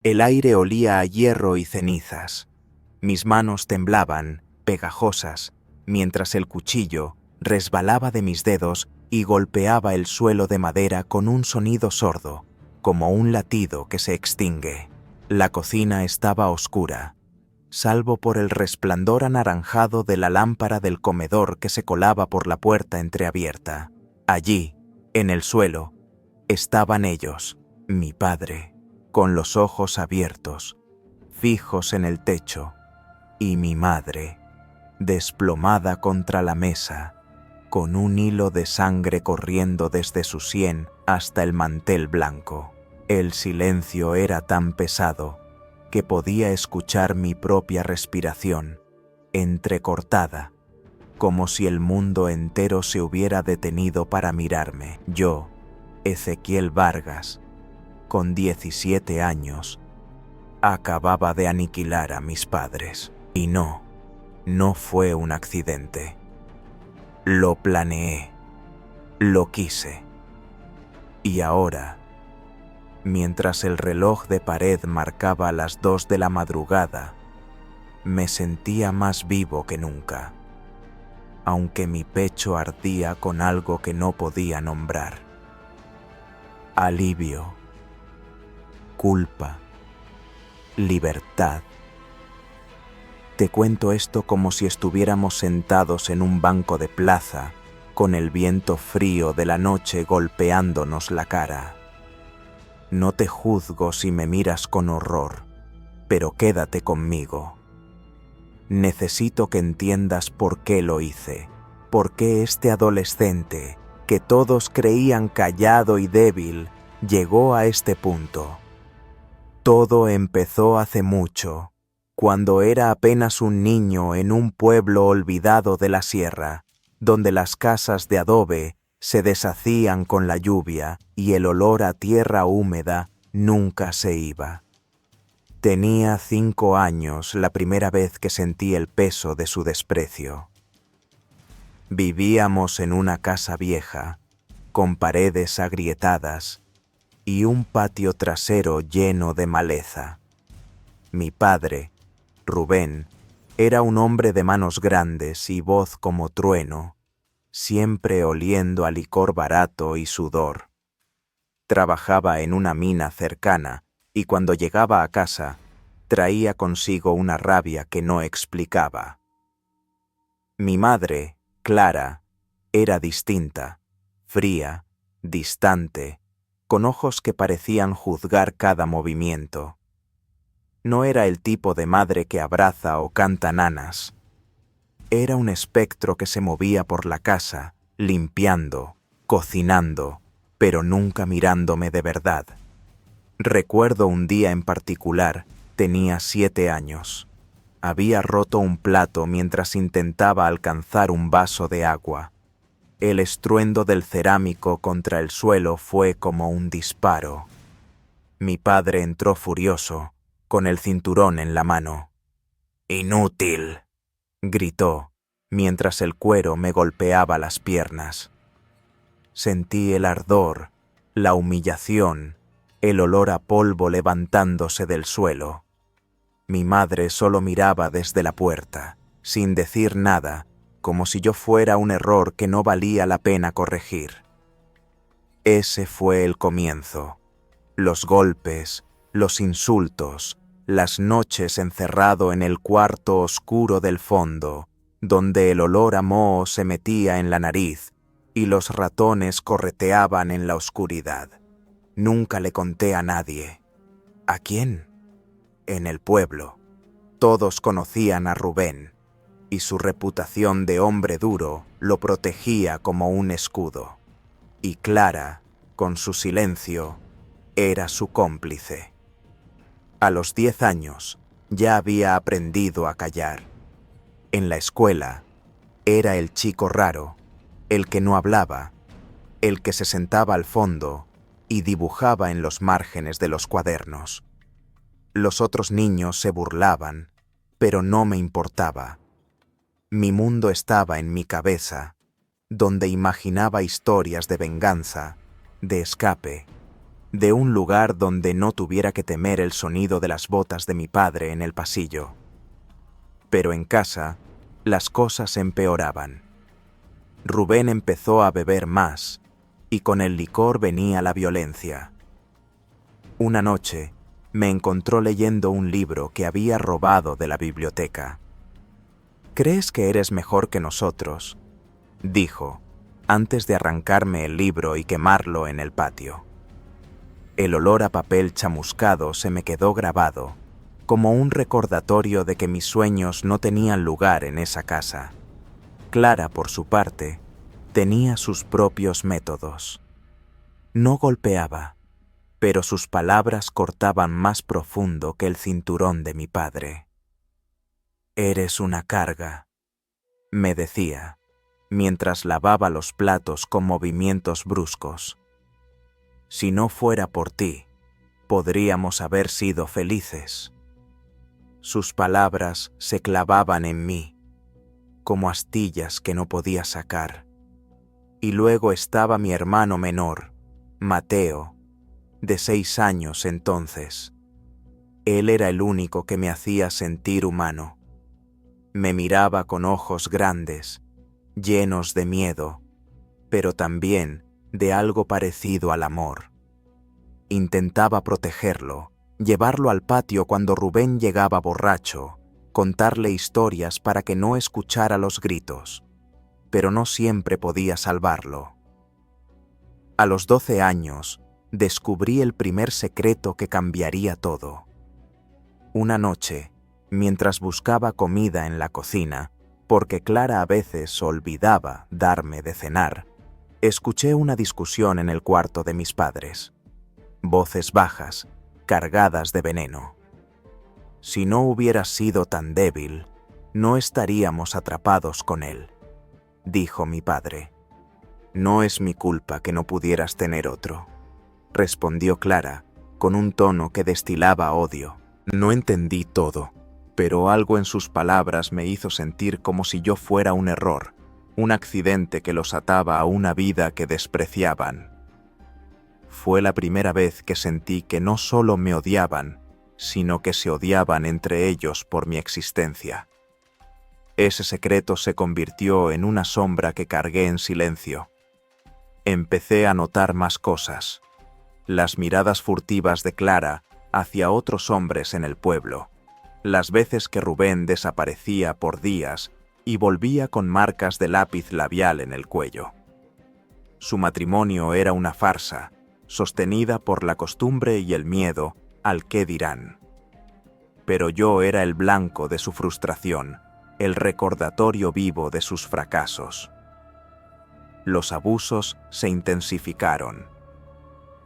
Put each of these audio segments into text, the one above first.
El aire olía a hierro y cenizas. Mis manos temblaban, pegajosas, mientras el cuchillo resbalaba de mis dedos y golpeaba el suelo de madera con un sonido sordo, como un latido que se extingue. La cocina estaba oscura, salvo por el resplandor anaranjado de la lámpara del comedor que se colaba por la puerta entreabierta. Allí, en el suelo, estaban ellos, mi padre, con los ojos abiertos, fijos en el techo, y mi madre, desplomada contra la mesa, con un hilo de sangre corriendo desde su sien hasta el mantel blanco. El silencio era tan pesado que podía escuchar mi propia respiración, entrecortada, como si el mundo entero se hubiera detenido para mirarme. Yo, Ezequiel Vargas, con 17 años, acababa de aniquilar a mis padres. Y no fue un accidente. Lo planeé, lo quise. Y ahora, mientras el reloj de pared marcaba las 2 de la madrugada, me sentía más vivo que nunca, aunque mi pecho ardía con algo que no podía nombrar. Alivio, culpa, libertad. Te cuento esto como si estuviéramos sentados en un banco de plaza, con el viento frío de la noche golpeándonos la cara. No te juzgo si me miras con horror, pero quédate conmigo. Necesito que entiendas por qué lo hice, por qué este adolescente, que todos creían callado y débil, llegó a este punto. Todo empezó hace mucho, cuando era apenas un niño en un pueblo olvidado de la sierra, donde las casas de adobe se deshacían con la lluvia y el olor a tierra húmeda nunca se iba. Tenía 5 años la primera vez que sentí el peso de su desprecio. Vivíamos en una casa vieja, con paredes agrietadas y un patio trasero lleno de maleza. Mi padre, Rubén, era un hombre de manos grandes y voz como trueno, siempre oliendo a licor barato y sudor. Trabajaba en una mina cercana y cuando llegaba a casa, traía consigo una rabia que no explicaba. Mi madre, Clara, era distinta, fría, distante, con ojos que parecían juzgar cada movimiento. No era el tipo de madre que abraza o canta nanas. Era un espectro que se movía por la casa, limpiando, cocinando, pero nunca mirándome de verdad. Recuerdo un día en particular, tenía 7 años. Había roto un plato mientras intentaba alcanzar un vaso de agua. El estruendo del cerámico contra el suelo fue como un disparo. Mi padre entró furioso, con el cinturón en la mano. «¡Inútil!», gritó, mientras el cuero me golpeaba las piernas. Sentí el ardor, la humillación, el olor a polvo levantándose del suelo. Mi madre solo miraba desde la puerta, sin decir nada, como si yo fuera un error que no valía la pena corregir. Ese fue el comienzo. Los golpes, los insultos, las noches encerrado en el cuarto oscuro del fondo, donde el olor a moho se metía en la nariz y los ratones correteaban en la oscuridad. Nunca le conté a nadie. ¿A quién? En el pueblo. Todos conocían a Rubén, y su reputación de hombre duro lo protegía como un escudo. Y Clara, con su silencio, era su cómplice. A los 10 años ya había aprendido a callar. En la escuela era el chico raro, el que no hablaba, el que se sentaba al fondo y dibujaba en los márgenes de los cuadernos. Los otros niños se burlaban, pero no me importaba. Mi mundo estaba en mi cabeza, donde imaginaba historias de venganza, de escape, de un lugar donde no tuviera que temer el sonido de las botas de mi padre en el pasillo. Pero en casa, las cosas empeoraban. Rubén empezó a beber más, y con el licor venía la violencia. Una noche, me encontró leyendo un libro que había robado de la biblioteca. «¿Crees que eres mejor que nosotros?», dijo, antes de arrancarme el libro y quemarlo en el patio. El olor a papel chamuscado se me quedó grabado, como un recordatorio de que mis sueños no tenían lugar en esa casa. Clara, por su parte, tenía sus propios métodos. No golpeaba, pero sus palabras cortaban más profundo que el cinturón de mi padre. «Eres una carga», me decía, mientras lavaba los platos con movimientos bruscos. «Si no fuera por ti, podríamos haber sido felices». Sus palabras se clavaban en mí, como astillas que no podía sacar. Y luego estaba mi hermano menor, Mateo, de 6 años entonces. Él era el único que me hacía sentir humano. Me miraba con ojos grandes, llenos de miedo, pero también de algo parecido al amor. Intentaba protegerlo, llevarlo al patio cuando Rubén llegaba borracho, contarle historias para que no escuchara los gritos, pero no siempre podía salvarlo. A los 12 años, descubrí el primer secreto que cambiaría todo. Una noche, mientras buscaba comida en la cocina, porque Clara a veces olvidaba darme de cenar, escuché una discusión en el cuarto de mis padres. Voces bajas, cargadas de veneno. «Si no hubieras sido tan débil, no estaríamos atrapados con él», dijo mi padre. «No es mi culpa que no pudieras tener otro», respondió Clara, con un tono que destilaba odio. No entendí todo, pero algo en sus palabras me hizo sentir como si yo fuera un error, un accidente que los ataba a una vida que despreciaban. Fue la primera vez que sentí que no solo me odiaban, sino que se odiaban entre ellos por mi existencia. Ese secreto se convirtió en una sombra que cargué en silencio. Empecé a notar más cosas. Las miradas furtivas de Clara hacia otros hombres en el pueblo. Las veces que Rubén desaparecía por días y volvía con marcas de lápiz labial en el cuello. Su matrimonio era una farsa, sostenida por la costumbre y el miedo al qué dirán. Pero yo era el blanco de su frustración, el recordatorio vivo de sus fracasos. Los abusos se intensificaron.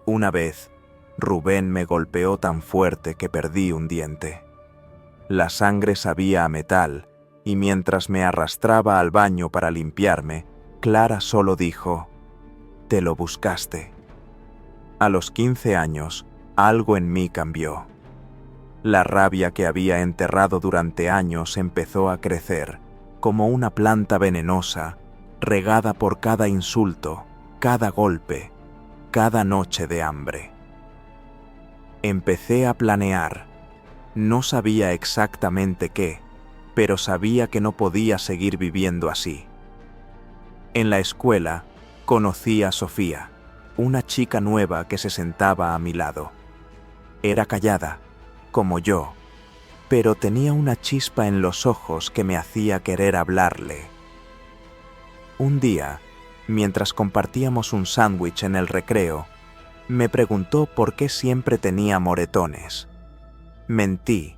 Una vez, Rubén me golpeó tan fuerte que perdí un diente. La sangre sabía a metal, y mientras me arrastraba al baño para limpiarme, Clara solo dijo: «Te lo buscaste». A los 15 años, algo en mí cambió. La rabia que había enterrado durante años empezó a crecer, como una planta venenosa, regada por cada insulto, cada golpe, cada noche de hambre. Empecé a planear. No sabía exactamente qué, pero sabía que no podía seguir viviendo así. En la escuela, conocí a Sofía, una chica nueva que se sentaba a mi lado. Era callada, como yo, pero tenía una chispa en los ojos que me hacía querer hablarle. Un día, mientras compartíamos un sándwich en el recreo, me preguntó por qué siempre tenía moretones. Mentí.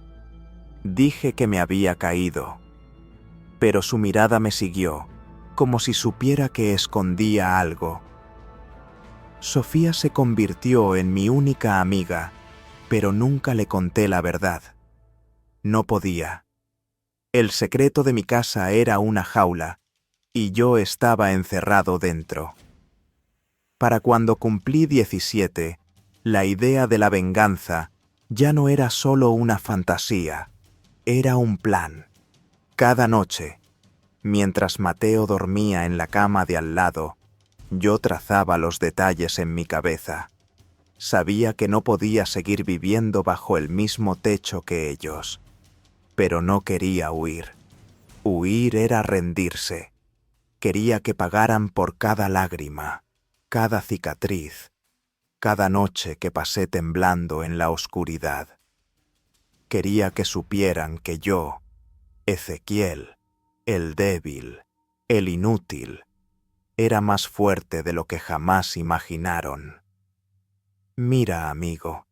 Dije que me había caído. Pero su mirada me siguió, como si supiera que escondía algo. Sofía se convirtió en mi única amiga, pero nunca le conté la verdad. No podía. El secreto de mi casa era una jaula, y yo estaba encerrado dentro. Para cuando cumplí 17, la idea de la venganza ya no era solo una fantasía, era un plan. Cada noche, mientras Mateo dormía en la cama de al lado, yo trazaba los detalles en mi cabeza. Sabía que no podía seguir viviendo bajo el mismo techo que ellos, pero no quería huir. Huir era rendirse. Quería que pagaran por cada lágrima, cada cicatriz, cada noche que pasé temblando en la oscuridad. Quería que supieran que yo, Ezequiel, el débil, el inútil, era más fuerte de lo que jamás imaginaron. Mira, amigo,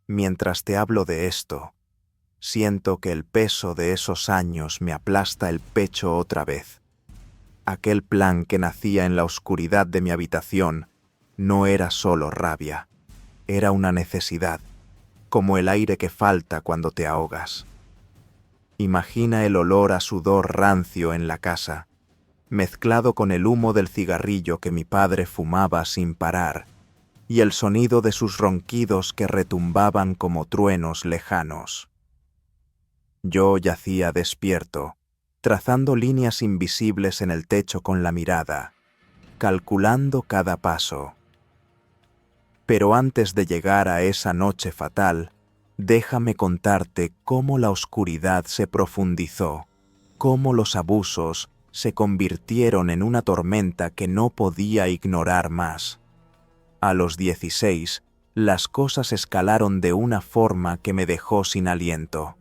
mientras te hablo de esto, siento que el peso de esos años me aplasta el pecho otra vez. Aquel plan que nacía en la oscuridad de mi habitación no era solo rabia, era una necesidad, como el aire que falta cuando te ahogas. Imagina el olor a sudor rancio en la casa, mezclado con el humo del cigarrillo que mi padre fumaba sin parar, y el sonido de sus ronquidos que retumbaban como truenos lejanos. Yo yacía despierto, trazando líneas invisibles en el techo con la mirada, calculando cada paso. Pero antes de llegar a esa noche fatal, déjame contarte cómo la oscuridad se profundizó, cómo los abusos se convirtieron en una tormenta que no podía ignorar más. A los 16, las cosas escalaron de una forma que me dejó sin aliento.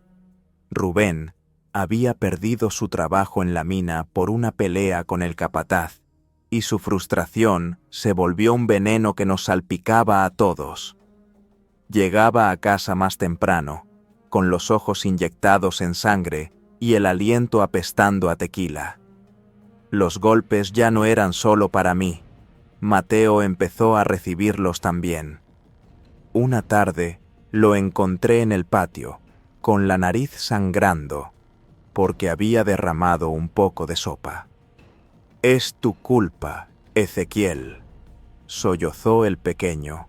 Rubén había perdido su trabajo en la mina por una pelea con el capataz, y su frustración se volvió un veneno que nos salpicaba a todos. Llegaba a casa más temprano, con los ojos inyectados en sangre y el aliento apestando a tequila. Los golpes ya no eran solo para mí. Mateo empezó a recibirlos también. Una tarde lo encontré en el patio, con la nariz sangrando, porque había derramado un poco de sopa. «Es tu culpa, Ezequiel», sollozó el pequeño,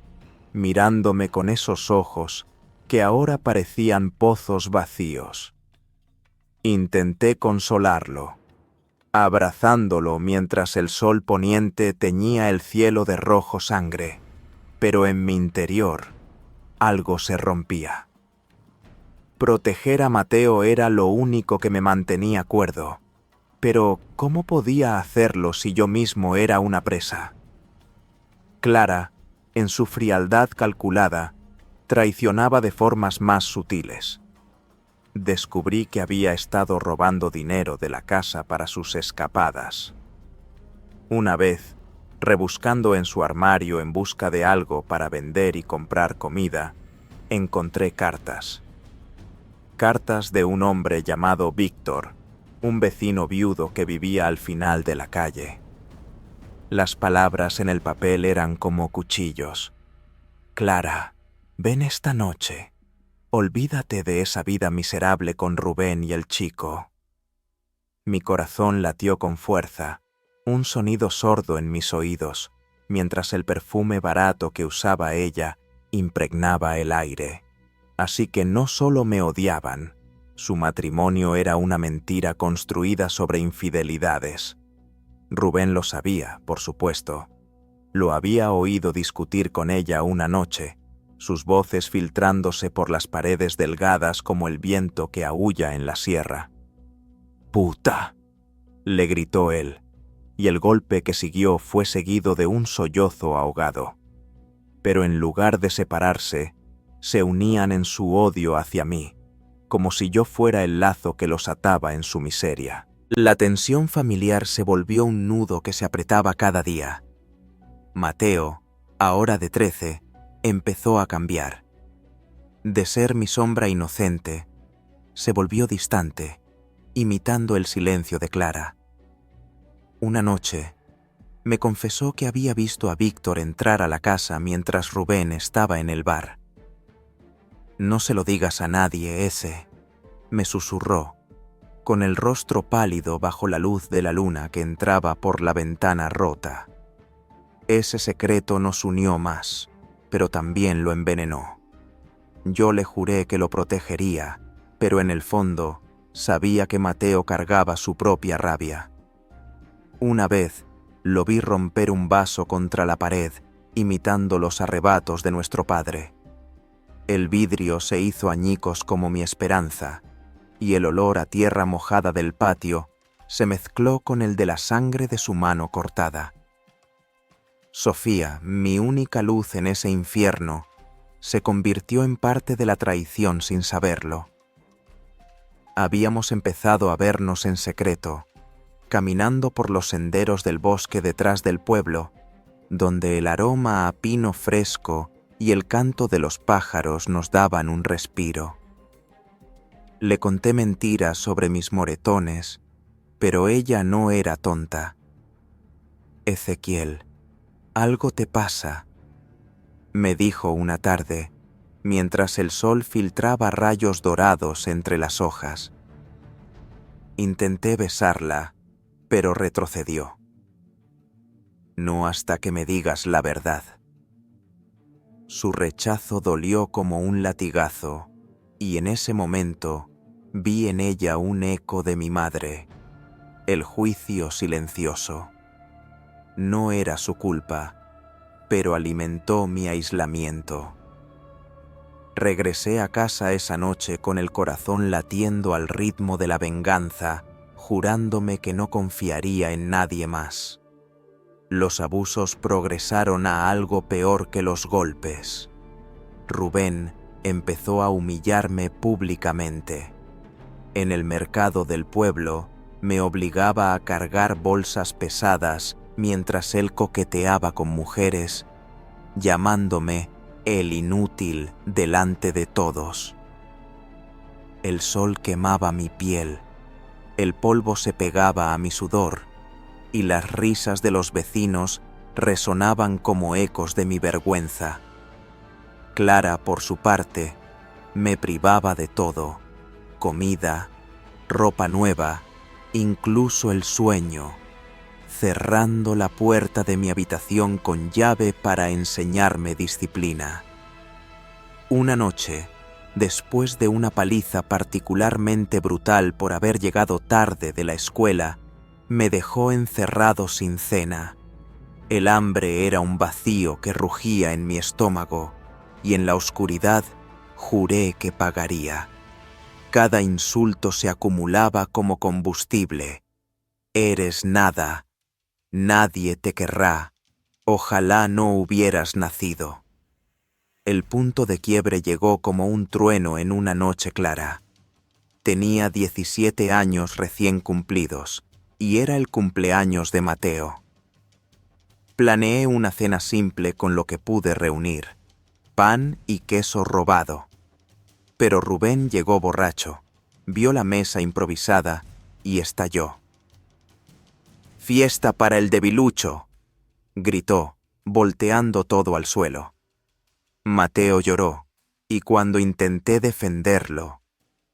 mirándome con esos ojos que ahora parecían pozos vacíos. Intenté consolarlo, abrazándolo mientras el sol poniente teñía el cielo de rojo sangre, pero en mi interior algo se rompía. Proteger a Mateo era lo único que me mantenía cuerdo, pero ¿cómo podía hacerlo si yo mismo era una presa? Clara, en su frialdad calculada, traicionaba de formas más sutiles. Descubrí que había estado robando dinero de la casa para sus escapadas. Una vez, rebuscando en su armario en busca de algo para vender y comprar comida, encontré cartas. Cartas de un hombre llamado Víctor, un vecino viudo que vivía al final de la calle. Las palabras en el papel eran como cuchillos. «Clara, ven esta noche. Olvídate de esa vida miserable con Rubén y el chico». Mi corazón latió con fuerza, un sonido sordo en mis oídos, mientras el perfume barato que usaba ella impregnaba el aire. Así que no solo me odiaban, su matrimonio era una mentira construida sobre infidelidades. Rubén lo sabía, por supuesto. Lo había oído discutir con ella una noche, sus voces filtrándose por las paredes delgadas como el viento que aúlla en la sierra. «¡Puta!», le gritó él, y el golpe que siguió fue seguido de un sollozo ahogado. Pero en lugar de separarse, se unían en su odio hacia mí, como si yo fuera el lazo que los ataba en su miseria. La tensión familiar se volvió un nudo que se apretaba cada día. Mateo, ahora de 13, empezó a cambiar. De ser mi sombra inocente, se volvió distante, imitando el silencio de Clara. Una noche, me confesó que había visto a Víctor entrar a la casa mientras Rubén estaba en el bar. «No se lo digas a nadie, ese», me susurró, con el rostro pálido bajo la luz de la luna que entraba por la ventana rota. Ese secreto nos unió más, pero también lo envenenó. Yo le juré que lo protegería, pero en el fondo sabía que Mateo cargaba su propia rabia. Una vez lo vi romper un vaso contra la pared imitando los arrebatos de nuestro padre. El vidrio se hizo añicos como mi esperanza, y el olor a tierra mojada del patio se mezcló con el de la sangre de su mano cortada. Sofía, mi única luz en ese infierno, se convirtió en parte de la traición sin saberlo. Habíamos empezado a vernos en secreto, caminando por los senderos del bosque detrás del pueblo, donde el aroma a pino fresco y el canto de los pájaros nos daban un respiro. Le conté mentiras sobre mis moretones, pero ella no era tonta. Ezequiel, algo te pasa, me dijo una tarde, mientras el sol filtraba rayos dorados entre las hojas. Intenté besarla, pero retrocedió. No hasta que me digas la verdad. Su rechazo dolió como un latigazo, y en ese momento vi en ella un eco de mi madre, el juicio silencioso. No era su culpa, pero alimentó mi aislamiento. Regresé a casa esa noche con el corazón latiendo al ritmo de la venganza, jurándome que no confiaría en nadie más. Los abusos progresaron a algo peor que los golpes. Rubén empezó a humillarme públicamente. En el mercado del pueblo me obligaba a cargar bolsas pesadas mientras él coqueteaba con mujeres, llamándome el inútil delante de todos. El sol quemaba mi piel, el polvo se pegaba a mi sudor, y las risas de los vecinos resonaban como ecos de mi vergüenza. Clara, por su parte, me privaba de todo: comida, ropa nueva, incluso el sueño, cerrando la puerta de mi habitación con llave para enseñarme disciplina. Una noche, después de una paliza particularmente brutal por haber llegado tarde de la escuela, me dejó encerrado sin cena. El hambre era un vacío que rugía en mi estómago, y en la oscuridad juré que pagaría. Cada insulto se acumulaba como combustible. Eres nada, nadie te querrá, ojalá no hubieras nacido. El punto de quiebre llegó como un trueno en una noche clara. Tenía 17 años recién cumplidos, y era el cumpleaños de Mateo. Planeé una cena simple con lo que pude reunir: pan y queso robado. Pero Rubén llegó borracho, vio la mesa improvisada y estalló. «¡Fiesta para el debilucho!», gritó, volteando todo al suelo. Mateo lloró, y cuando intenté defenderlo,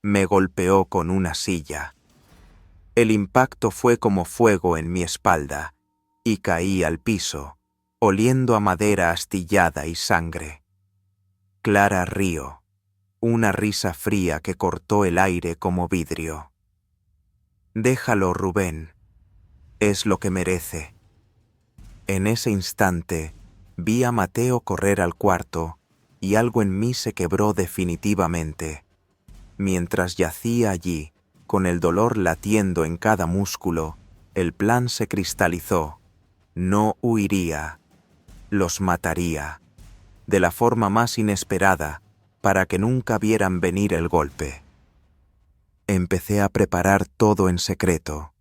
me golpeó con una silla. El impacto fue como fuego en mi espalda, y caí al piso, oliendo a madera astillada y sangre. Clara rió, una risa fría que cortó el aire como vidrio. «Déjalo, Rubén. Es lo que merece». En ese instante, vi a Mateo correr al cuarto, y algo en mí se quebró definitivamente. Mientras yacía allí, con el dolor latiendo en cada músculo, el plan se cristalizó. No huiría, los mataría, de la forma más inesperada, para que nunca vieran venir el golpe. Empecé a preparar todo en secreto.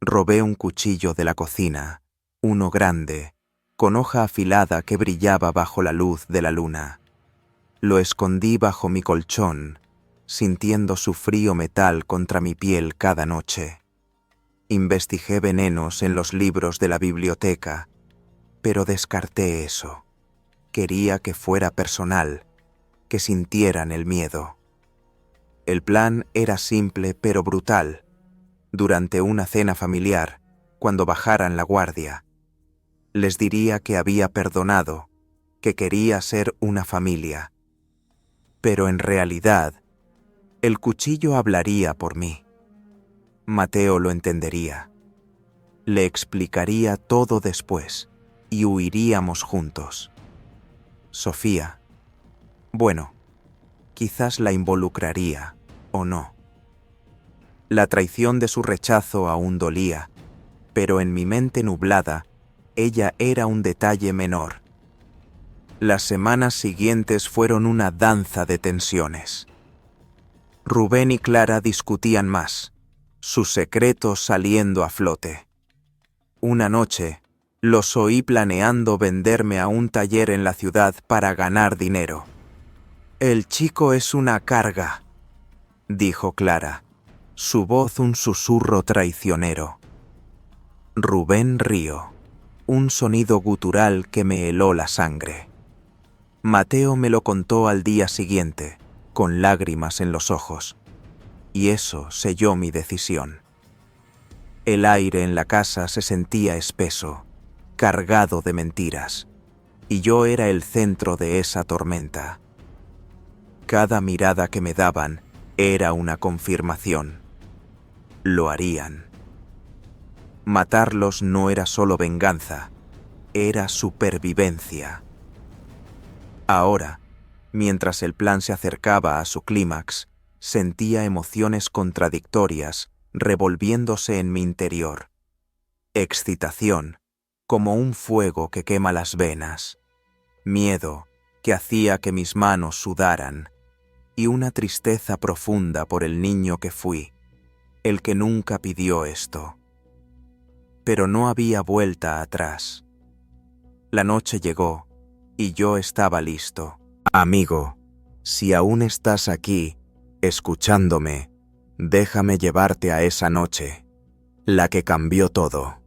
Robé un cuchillo de la cocina, uno grande, con hoja afilada que brillaba bajo la luz de la luna. Lo escondí bajo mi colchón, sintiendo su frío metal contra mi piel cada noche. Investigué venenos en los libros de la biblioteca, pero descarté eso. Quería que fuera personal, que sintieran el miedo. El plan era simple pero brutal. Durante una cena familiar, cuando bajaran la guardia, les diría que había perdonado, que quería ser una familia. Pero en realidad, el cuchillo hablaría por mí. Mateo lo entendería. Le explicaría todo después, y huiríamos juntos. Sofía. Bueno, quizás la involucraría, o no. La traición de su rechazo aún dolía, pero en mi mente nublada, ella era un detalle menor. Las semanas siguientes fueron una danza de tensiones. Rubén y Clara discutían más, sus secretos saliendo a flote. Una noche, los oí planeando venderme a un taller en la ciudad para ganar dinero. «El chico es una carga», dijo Clara, su voz un susurro traicionero. Rubén rió, un sonido gutural que me heló la sangre. Mateo me lo contó al día siguiente, con lágrimas en los ojos, y eso selló mi decisión. El aire en la casa se sentía espeso, cargado de mentiras, y yo era el centro de esa tormenta. Cada mirada que me daban era una confirmación. Lo harían. Matarlos no era solo venganza, era supervivencia. Ahora, mientras el plan se acercaba a su clímax, sentía emociones contradictorias revolviéndose en mi interior. Excitación, como un fuego que quema las venas. Miedo, que hacía que mis manos sudaran. Y una tristeza profunda por el niño que fui, el que nunca pidió esto. Pero no había vuelta atrás. La noche llegó, y yo estaba listo. Amigo, si aún estás aquí, escuchándome, déjame llevarte a esa noche, la que cambió todo.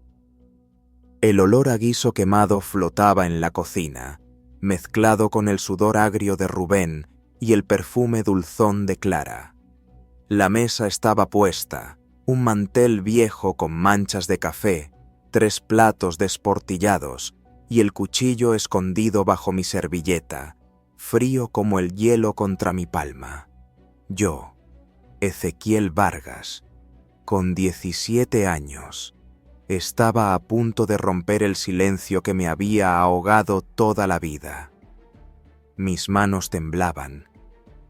El olor a guiso quemado flotaba en la cocina, mezclado con el sudor agrio de Rubén y el perfume dulzón de Clara. La mesa estaba puesta, un mantel viejo con manchas de café, 3 platos desportillados y el cuchillo escondido bajo mi servilleta, frío como el hielo contra mi palma. Yo, Ezequiel Vargas, con 17 años, estaba a punto de romper el silencio que me había ahogado toda la vida. Mis manos temblaban,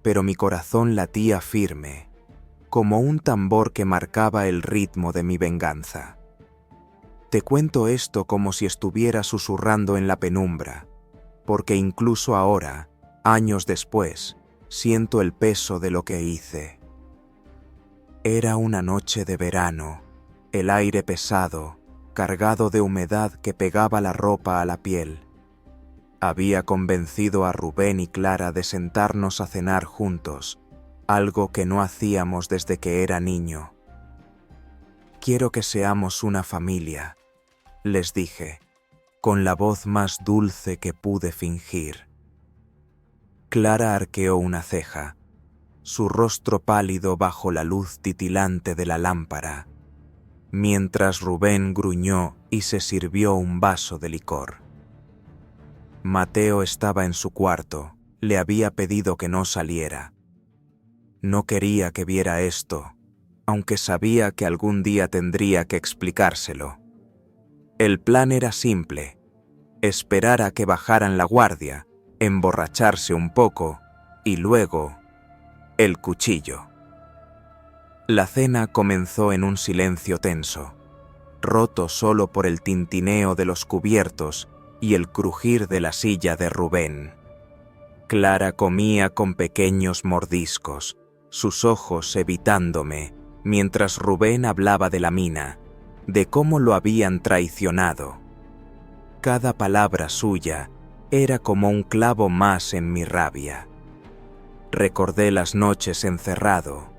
pero mi corazón latía firme, como un tambor que marcaba el ritmo de mi venganza. Te cuento esto como si estuviera susurrando en la penumbra, porque incluso ahora, años después, siento el peso de lo que hice. Era una noche de verano, el aire pesado, cargado de humedad que pegaba la ropa a la piel. Había convencido a Rubén y Clara de sentarnos a cenar juntos, algo que no hacíamos desde que era niño. «Quiero que seamos una familia», les dije, con la voz más dulce que pude fingir. Clara arqueó una ceja, su rostro pálido bajo la luz titilante de la lámpara, mientras Rubén gruñó y se sirvió un vaso de licor. Mateo estaba en su cuarto, le había pedido que no saliera. No quería que viera esto, aunque sabía que algún día tendría que explicárselo. El plan era simple: esperar a que bajaran la guardia, emborracharse un poco y luego el cuchillo. La cena comenzó en un silencio tenso, roto solo por el tintineo de los cubiertos y el crujir de la silla de Rubén. Clara comía con pequeños mordiscos, sus ojos evitándome, mientras Rubén hablaba de la mina, de cómo lo habían traicionado. Cada palabra suya era como un clavo más en mi rabia. Recordé las noches encerrado,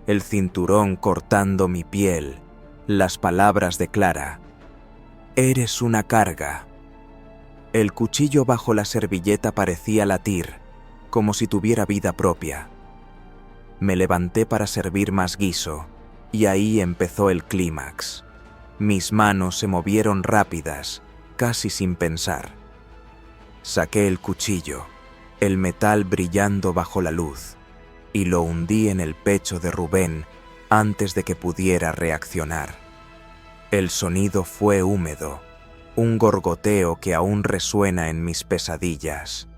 el cinturón cortando mi piel, las palabras de Clara: «Eres una carga». El cuchillo bajo la servilleta parecía latir, como si tuviera vida propia. Me levanté para servir más guiso, y ahí empezó el clímax. Mis manos se movieron rápidas, casi sin pensar. Saqué el cuchillo, el metal brillando bajo la luz, y lo hundí en el pecho de Rubén antes de que pudiera reaccionar. El sonido fue húmedo, un gorgoteo que aún resuena en mis pesadillas.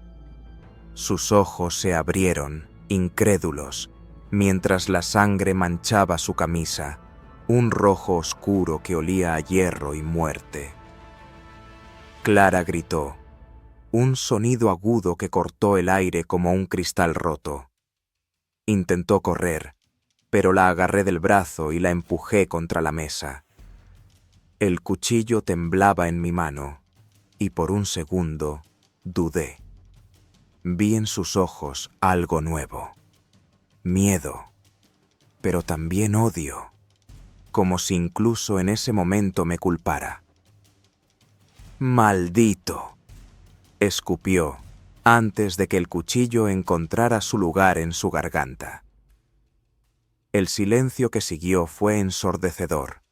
Sus ojos se abrieron, incrédulos, mientras la sangre manchaba su camisa, un rojo oscuro que olía a hierro y muerte. Clara gritó, un sonido agudo que cortó el aire como un cristal roto. Intentó correr, pero la agarré del brazo y la empujé contra la mesa. El cuchillo temblaba en mi mano, y por un segundo dudé. Vi en sus ojos algo nuevo. Miedo, pero también odio, como si incluso en ese momento me culpara. ¡Maldito!, escupió, antes de que el cuchillo encontrara su lugar en su garganta. El silencio que siguió fue ensordecedor,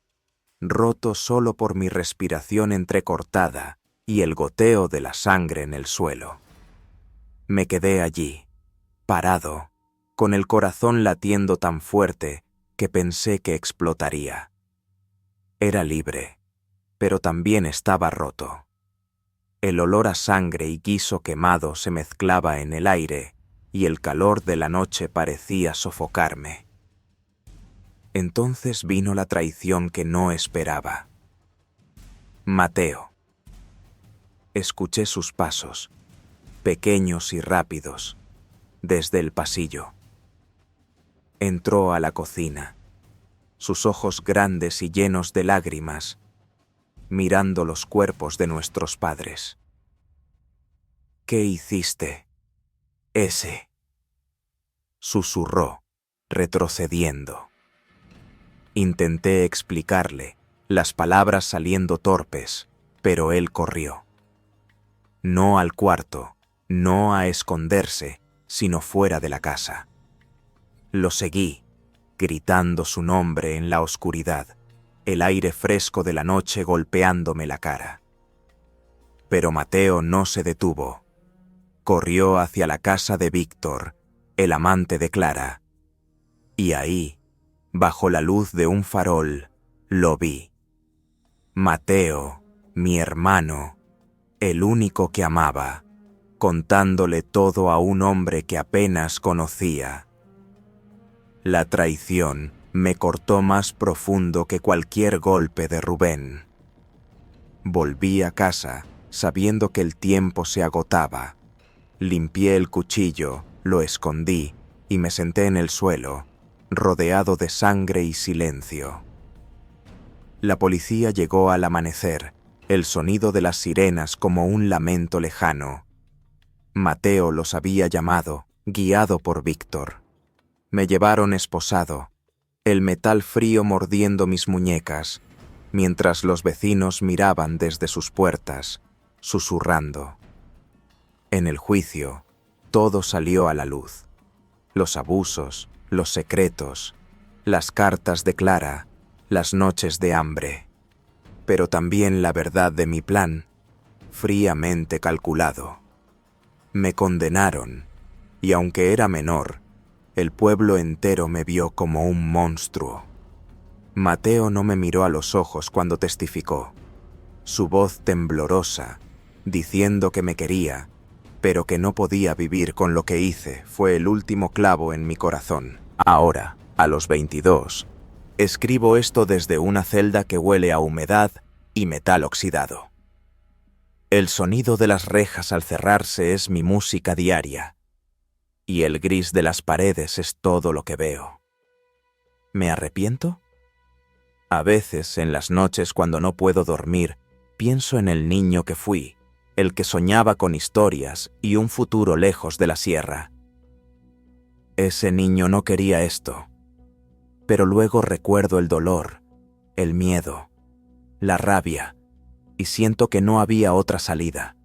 roto solo por mi respiración entrecortada y el goteo de la sangre en el suelo. Me quedé allí, parado, con el corazón latiendo tan fuerte que pensé que explotaría. Era libre, pero también estaba roto. El olor a sangre y guiso quemado se mezclaba en el aire y el calor de la noche parecía sofocarme. Entonces vino la traición que no esperaba. Mateo. Escuché sus pasos, pequeños y rápidos, desde el pasillo. Entró a la cocina, sus ojos grandes y llenos de lágrimas, mirando los cuerpos de nuestros padres. ¿Qué hiciste? Ese, susurró, retrocediendo. Intenté explicarle, las palabras saliendo torpes, pero él corrió. No al cuarto, no a esconderse, sino fuera de la casa. Lo seguí, gritando su nombre en la oscuridad, el aire fresco de la noche golpeándome la cara. Pero Mateo no se detuvo. Corrió hacia la casa de Víctor, el amante de Clara. Y ahí, bajo la luz de un farol, lo vi. Mateo, mi hermano, el único que amaba, contándole todo a un hombre que apenas conocía. La traición me cortó más profundo que cualquier golpe de Rubén. Volví a casa, sabiendo que el tiempo se agotaba. Limpié el cuchillo, lo escondí y me senté en el suelo, rodeado de sangre y silencio. La policía llegó al amanecer, el sonido de las sirenas como un lamento lejano. Mateo los había llamado, guiado por Víctor. Me llevaron esposado, el metal frío mordiendo mis muñecas, mientras los vecinos miraban desde sus puertas, susurrando. En el juicio, todo salió a la luz. Los abusos, los secretos, las cartas de Clara, las noches de hambre, pero también la verdad de mi plan, fríamente calculado. Me condenaron, y aunque era menor, el pueblo entero me vio como un monstruo. Mateo no me miró a los ojos cuando testificó, su voz temblorosa, diciendo que me quería, pero que no podía vivir con lo que hice, fue el último clavo en mi corazón. Ahora, a los 22, escribo esto desde una celda que huele a humedad y metal oxidado. El sonido de las rejas al cerrarse es mi música diaria, y el gris de las paredes es todo lo que veo. ¿Me arrepiento? A veces, en las noches cuando no puedo dormir, pienso en el niño que fui, el que soñaba con historias y un futuro lejos de la sierra. Ese niño no quería esto, pero luego recuerdo el dolor, el miedo, la rabia, y siento que no había otra salida.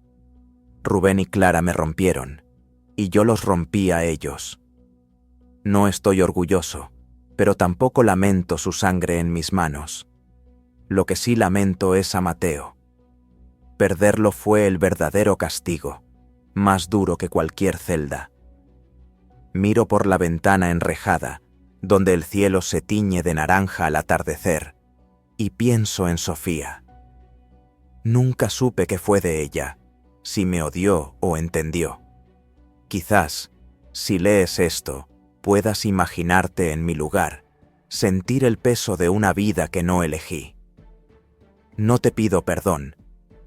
Rubén y Clara me rompieron, y yo los rompí a ellos. No estoy orgulloso, pero tampoco lamento su sangre en mis manos. Lo que sí lamento es a Mateo. Perderlo fue el verdadero castigo, más duro que cualquier celda. Miro por la ventana enrejada, donde el cielo se tiñe de naranja al atardecer, y pienso en Sofía. Nunca supe qué fue de ella, si me odió o entendió. Quizás, si lees esto, puedas imaginarte en mi lugar, sentir el peso de una vida que no elegí. No te pido perdón,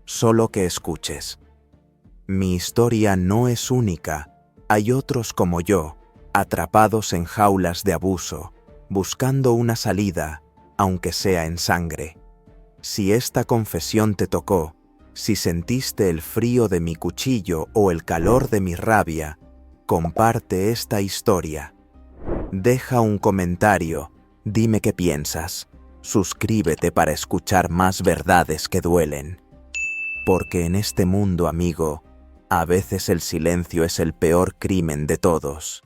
solo que escuches. Mi historia no es única, hay otros como yo, atrapados en jaulas de abuso, buscando una salida, aunque sea en sangre. Si esta confesión te tocó, si sentiste el frío de mi cuchillo o el calor de mi rabia, comparte esta historia. Deja un comentario, dime qué piensas. Suscríbete para escuchar más verdades que duelen. Porque en este mundo, amigo, a veces el silencio es el peor crimen de todos.